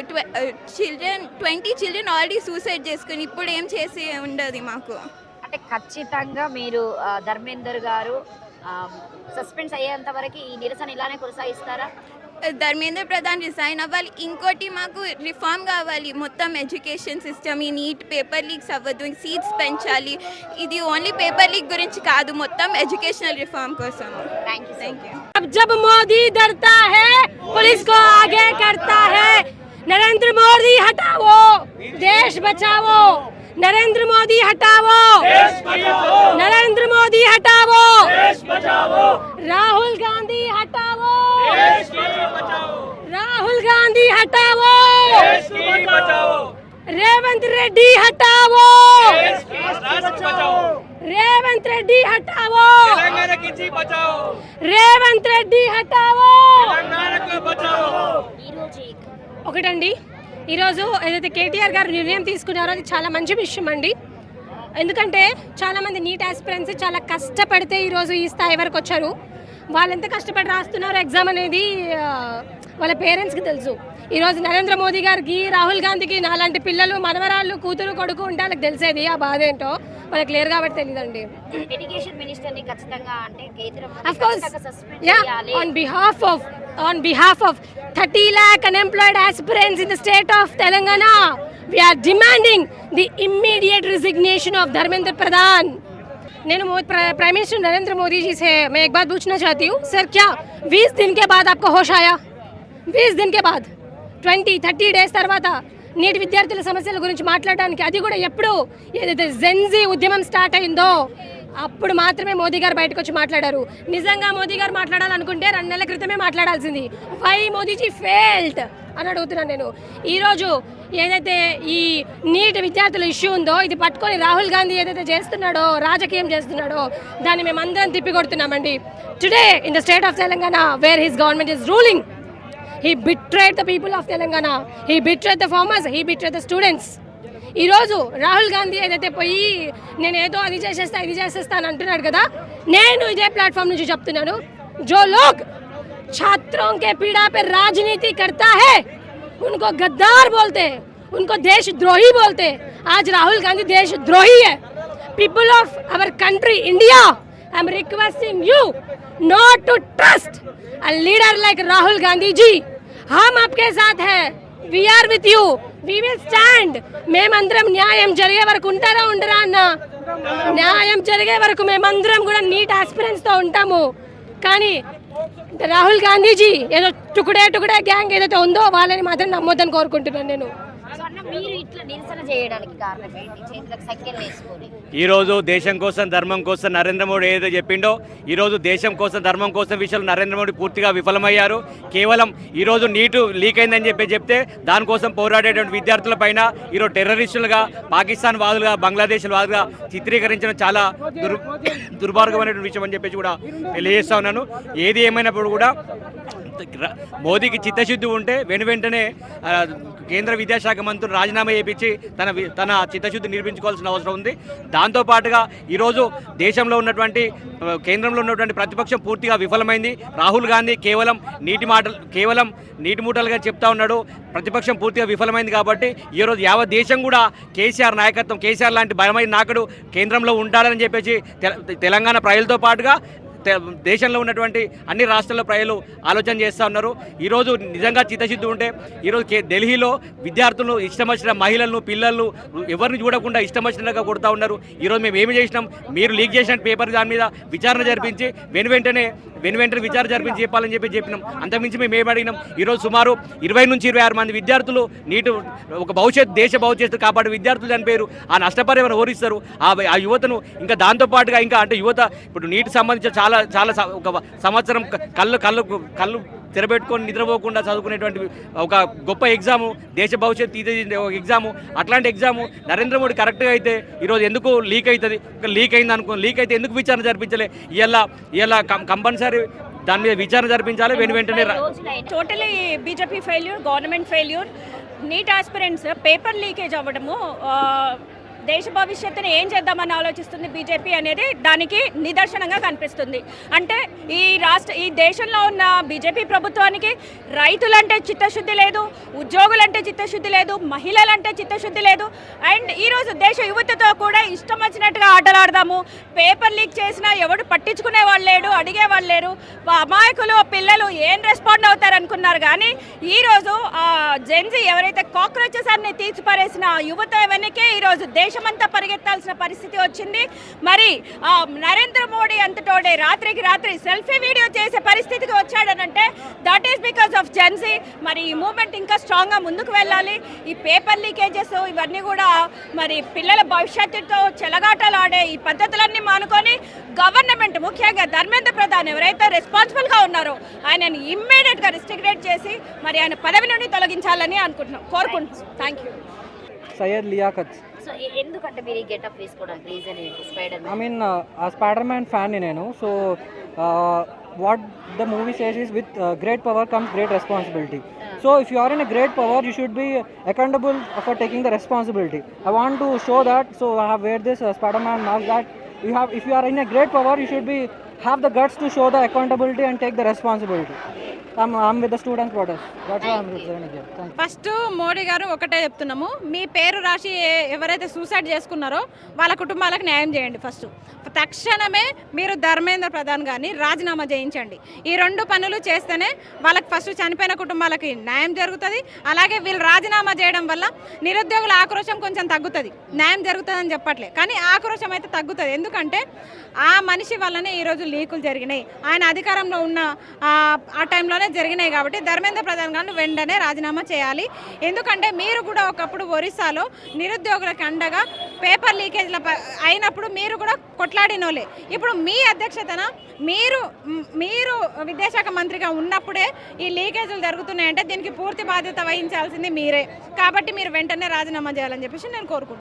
20 children ఆల్రెడీ సూసైడ్ చేసుకుని ఇప్పుడు ఏం చేసి ఉండదు మాకు. అంటే ఖచ్చితంగా మీరు ధర్మేందర్ గారు సస్పెండ్ అయ్యేంత వరకు ఈ నిరసన ఇలానే కొనసాగిస్తారా? ధర్మేంద్ర ప్రధాన్ రిజైన్ అవ్వాలి. ఇంకోటి మాకు రిఫార్మ్ కావాలి మొత్తం ఎడ్యుకేషన్ సిస్టమ్. ఈ నీట్ పేపర్ లీక్స్ అవ్వద్దు, సీట్స్ పెంచాలి. ఇది ఓన్లీ పేపర్ లీక్ గురించి కాదు, మొత్తం ఎడ్యుకేషనల్ రిఫార్మ్ కోసం. Thank you. अब जब मोदी डरता है पुलिस को आगे करता है, नरेंद्र मोदी हटाओ देश बचाओ, नरेंद्र मोदी हटाओ देश बचाओ, नरेंद्र मोदी हटाओ देश बचाओ, राहुल गांधी हटाओ देश बचाओ, राहुल गांधी हटाओ देश बचाओ, रेवंत रेड्डी हटाओ देश बचाओ, रेवंत रेड्डी हटाओ, तेलंगाना की बचाओ, रेवंत रेड्डी हटाओ, तेलंगाना को बचाओ. ఒకటండి, ఈరోజు ఏదైతే కేటీఆర్ గారు నిర్ణయం తీసుకున్నారో అది చాలా మంచి విషయం అండి. ఎందుకంటే చాలామంది నీట్ ఆస్పిరెంట్స్ చాలా కష్టపడితే ఈరోజు ఈ స్థాయి వరకు వచ్చారు. వాళ్ళు ఎంత కష్టపడి రాస్తున్నారో ఎగ్జామ్ అనేది వాళ్ళ పేరెంట్స్కి తెలుసు. ఈరోజు నరేంద్ర మోదీ గారికి, రాహుల్ గాంధీకి నాలాంటి పిల్లలు, మనవరాళ్ళు, కూతురు, కొడుకు ఉంటే వాళ్ళకి తెలిసేది ఆ బాధ ఏంటో. వాళ్ళకి క్లియర్ కాబట్టి తెలియదండి. ఎడ్యుకేషన్ మినిస్టర్ని ఖచ్చితంగా అంటే కేంద్రం Of course, yeah, on behalf of 30 lakh unemployed aspirants in the state of Telangana, we are demanding the immediate resignation of Dharmendra Pradhan. నేను प्राइम मिनिस्टर नरेंद्र मोदी जी से मैं एक बात पूछना चाहती हूँ, सर क्या 20 दिन के बाद आपको होश आया? 20 दिन के बाद 20-30 days తర్వాత నీటి విద్యార్థుల సమస్యల గురించి మాట్లాడడానికి, అది కూడా ఎప్పుడు ఏదైతే జెన్జీ ఉద్యమం స్టార్ట్ అయిందో అప్పుడు మాత్రమే మోదీ గారు బయటకు వచ్చి మాట్లాడారు. నిజంగా మోదీ గారు మాట్లాడాలనుకుంటే 2 నెలల క్రితమే మాట్లాడాల్సింది. వై మోదీజీ ఫెయిల్డ్ అని అడుగుతున్నాను నేను. ఈరోజు ఏదైతే ఈ నీట్ విద్యార్థుల ఇష్యూ ఉందో ఇది పట్టుకొని రాహుల్ గాంధీ ఏదైతే చేస్తున్నాడో, రాజకీయం చేస్తున్నాడో, దాన్ని మేము అందరం తిప్పికొడుతున్నామండి. Today in the state of Telangana where his government is ruling, he betrayed the people of Telangana, he betrayed the farmers, he betrayed the students. ఈరోజు రాహుల్ గాంధీ ఏదైతే పోయి నేను ఏదో అది చేసేస్తా ఇది చేసేస్తా అని అంటున్నాడు కదా, నేను ఇదే ప్లాట్ఫామ్ నుంచి చెప్తున్నాను, जो लोग छात्रों के पीड़ा पे राजनीति करता है उनको गद्दार बोलते हैं, उनको देशद्रोही बोलते हैं. आज राहुल गांधी देशद्रोही है. People of our country India, I am requesting you not to trust a leader like Rahul Gandhi ji. हम आपके साथ हैं, we are with you, we will stand. మేమందరం న్యాయం జరిగే వరకు ఉంటారా ఉండరా అన్న, న్యాయం జరిగే వరకు మేమందరం కూడా నీట్ ఆస్పిరెంట్స్ తో ఉంటాము. కానీ రాహుల్ గాంధీజీ ఏదో టుకుడే గ్యాంగ్ ఏదైతే ఉందో వాళ్ళని మాత్రం నమ్మొద్దని కోరుకుంటున్నాను నేను. మీరు ఇట్లా నిరసన చేయడానికి కారణం ఏంటి? చేతులకు సంఖ్యలు వేసుకొని ఈరోజు దేశం కోసం, ధర్మం కోసం నరేంద్ర మోడీ ఏదైతే చెప్పిండో, ఈరోజు దేశం కోసం, ధర్మం కోసం విషయంలో నరేంద్ర మోడీ పూర్తిగా విఫలమయ్యారు. కేవలం ఈరోజు నీటు లీక్ అయిందని చెప్తే దానికోసం పోరాడేటువంటి విద్యార్థుల పైన ఈరోజు టెర్రరిస్టులుగా, పాకిస్తాన్ వాదులుగా, బంగ్లాదేశ్ వాదులుగా చిత్రీకరించడం చాలా దుర్మార్గమైనటువంటి విషయం అని చెప్పేసి కూడా తెలియజేస్తా ఉన్నాను. ఏది ఏమైనప్పుడు కూడా మోదీకి చిత్తశుద్ధి ఉంటే వెంటనే కేంద్ర విద్యాశాఖ మంత్రులు రాజీనామా చేయించి తన చిత్తశుద్ధి నిరూపించుకోవాల్సిన అవసరం ఉంది. దాంతోపాటుగా ఈరోజు దేశంలో ఉన్నటువంటి కేంద్రంలో ఉన్నటువంటి ప్రతిపక్షం పూర్తిగా విఫలమైంది. రాహుల్ గాంధీ కేవలం నీటి మూటలుగా చెప్తా ఉన్నాడు. ప్రతిపక్షం పూర్తిగా విఫలమైంది కాబట్టి ఈరోజు యావత్ దేశం కూడా కేసీఆర్ నాయకత్వం, కేసీఆర్ లాంటి బలమైన నాయకుడు కేంద్రంలో ఉంటాడని చెప్పేసి తెలంగాణ ప్రజలతో పాటుగా దేశంలో ఉన్నటువంటి అన్ని రాష్ట్రాల ప్రజలు ఆలోచన చేస్తూ ఉన్నారు. ఈరోజు నిజంగా చిత్తశుద్ధి ఉంటే ఈరోజు ఢిల్లీలో విద్యార్థులను ఇష్టం వచ్చిన మహిళలను, పిల్లలను ఎవరిని చూడకుండా ఇష్టం వచ్చినట్టుగా కొడుతూ ఉన్నారు. ఈరోజు మేము ఏమి చేసినాం, మీరు లీక్ చేసిన పేపర్ దాని మీద విచారణ జరిపించి వెంటనే విచారణ జరిపించి చెప్పాలని చెప్పినాం. అంతకుమించి మేము ఏమి అడిగినాం. ఈరోజు సుమారు 20 నుంచి 26 మంది విద్యార్థులు ఒక దేశ భవిష్యత్తు కాపాడే విద్యార్థులు చనిపోయారు. ఆ నష్టపరిహారం ఓరిస్తారు ఆ యువతను. ఇంకా దాంతోపాటుగా ఇంకా అంటే యువత ఇప్పుడు నీటికి సంబంధించిన చాలా ఒక సంవత్సరం కళ్ళు తెరబెట్టుకొని నిద్రపోకుండా చదువుకునేటువంటి ఒక గొప్ప ఎగ్జాము, దేశ భవిష్యత్తు తీర్చిదిద్దే ఒక ఎగ్జాము. అట్లాంటి ఎగ్జాము నరేంద్ర మోడీ కరెక్ట్గా అయితే ఈరోజు ఎందుకు లీక్ అవుతుంది? లీక్ అయింది లీక్ అయితే ఎందుకు విచారణ జరిపించలే? ఇలా కంపల్సరీ దాని మీద విచారణ జరిపించాలి వెంటనే. Totally BJP failure, government failure. Neat aspirants paper leakage అవ్వడము, దేశ భవిష్యత్తుని ఏం చేద్దామని ఆలోచిస్తుంది బీజేపీ అనేది దానికి నిదర్శనంగా కనిపిస్తుంది. అంటే ఈ దేశంలో ఉన్న బీజేపీ ప్రభుత్వానికి రైతులంటే చిత్తశుద్ధి లేదు, ఉద్యోగులంటే చిత్తశుద్ధి లేదు, మహిళలంటే చిత్తశుద్ధి లేదు. అండ్ ఈరోజు దేశ యువతతో కూడా ఇష్టం వచ్చినట్టుగా ఆటలాడదాము, పేపర్ లీక్ చేసినా ఎవడు పట్టించుకునే వాళ్ళు లేడు, అడిగేవాళ్ళు లేరు. అమాయకులు పిల్లలు ఏం రెస్పాండ్ అవుతారు అనుకున్నారు. కానీ ఈరోజు జెన్జీ ఎవరైతే కాక్రోచెస్ అన్ని తీర్చిపారేసిన యువత వెనకే ఈరోజు దేశమంతా పరిగెత్తాల్సిన పరిస్థితి వచ్చింది. మరి నరేంద్ర మోడీ అంతటోడే రాత్రికి రాత్రి సెల్ఫీ వీడియో చేసే పరిస్థితికి వచ్చాడనంటే that is because of Gen Z. మరి ఈ మూవ్మెంట్ ఇంకా స్ట్రాంగ్గా ముందుకు వెళ్ళాలి. ఈ పేపర్ లీకేజెస్ ఇవన్నీ కూడా మరి పిల్లల భవిష్యత్తుతో చెలగాటలాడే ఈ పద్ధతులన్నీ మానుకొని గవర్నమెంట్, ముఖ్యంగా ధర్మేంద్ర ప్రధాన్ ఎవరైతే రెస్పాన్సిబుల్గా ఉన్నారో ఆయనని ఇమ్మీడియట్గా రిస్ట్రిక్ట్ చేసి మరి ఆయన పదవి నుండి తొలగించాలని కోరుకుంటున్నాం. Thank you. Syed Liaquat. So ఎందుకంటే మీరు ఈ గెటప్ వేసుకోవడానికి రీజన్ ఏంటి? స్పైడర్ ఐ మీన్ ఆ స్పైడర్ మ్యాన్ ఫ్యాన్ నేను. So what the movie says is with great power comes great responsibility. So if you are in a great power, you should be accountable for taking the responsibility. I want to show that, so I have wear this Spider-Man mask, that if you are in a great power, you should have the guts to show the accountability and take the responsibility. I'm with the students protest. That's why I'm representing here. Thank you. First Modi గారు ఒకటే చెప్తున్నాము, మీ పేరు రాసి ఎవరైతే suicide చేసుకున్నారో వాళ్ళ కుటుంబాలకు న్యాయం చేయండి. ఫస్ట్ తక్షణమే మీరు ధర్మేంద్ర ప్రధాన్ గారిని రాజీనామా చేయించండి. ఈ 2 పనులు చేస్తేనే వాళ్ళకి ఫస్ట్ చనిపోయిన కుటుంబాలకి న్యాయం జరుగుతుంది. అలాగే వీళ్ళు రాజీనామా చేయడం వల్ల నిరుద్యోగుల ఆక్రోశం కొంచెం తగ్గుతుంది. న్యాయం జరుగుతుందని చెప్పట్లే, కానీ ఆక్రోశం అయితే తగ్గుతుంది. ఎందుకంటే ఆ మనిషి వల్లనే ఈరోజు లీకులు జరిగినాయి. ఆయన అధికారంలో ఉన్న ఆ టైంలోనే జరిగినాయి. కాబట్టి ధర్మేంద్ర ప్రధాన్ గారిని వెంటనే రాజీనామా చేయాలి. ఎందుకంటే మీరు కూడా ఒకప్పుడు ఒరిస్సాలో నిరుద్యోగులకు అండగా పేపర్ లీకేజ్ల అయినప్పుడు మీరు కూడా కొట్లాడినోలే. ఇప్పుడు మీ అధ్యక్షతన మీరు విద్యాశాఖ మంత్రిగా ఉన్నప్పుడే ఈ లీకేజీలు జరుగుతున్నాయంటే దీనికి పూర్తి బాధ్యత వహించాల్సింది మీరే. కాబట్టి మీరు వెంటనే రాజీనామా చేయాలని చెప్పేసి నేను కోరుకుంటున్నాను.